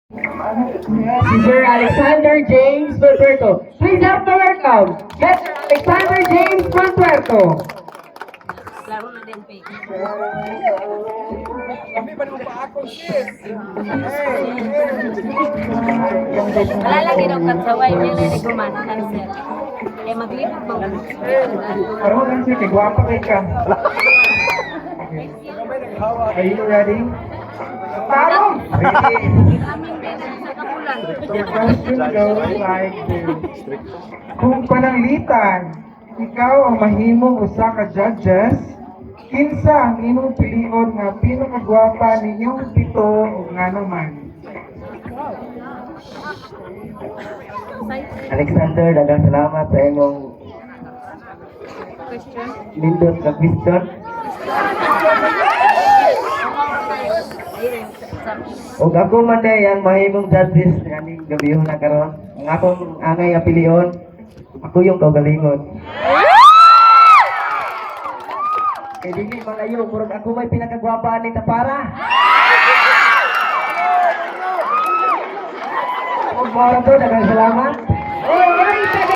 Si Sir Alexander James Montuerto. Please help me welcome Mr. Alexander James Montuerto. Laro na din, Pete. Kami ba nung pa ako, sis? Wala lagi daw katsaway, may nila gumanan, sir. Kaya maglipot mo. Parang lang sir, guwapa kayo ka. Are you ready? Tarong! Aming din sa kapulan. The question goes like this. Kung pananglitan, ikaw ang mahimong usa ka judges, kinsa ang imong pilion nga pinakagwapa ninyong pito o nga naman? Alexander, dagang salamat sa imong Question? lindot na question. O ako man day ang mahimong judges kaning gabi na karon. Ang akong angay nga pilion, ako yung kaugalingon. Kaya dili malayo, kurang ako may pinakagwapaan ni Tapara. O para to, dagang salamat.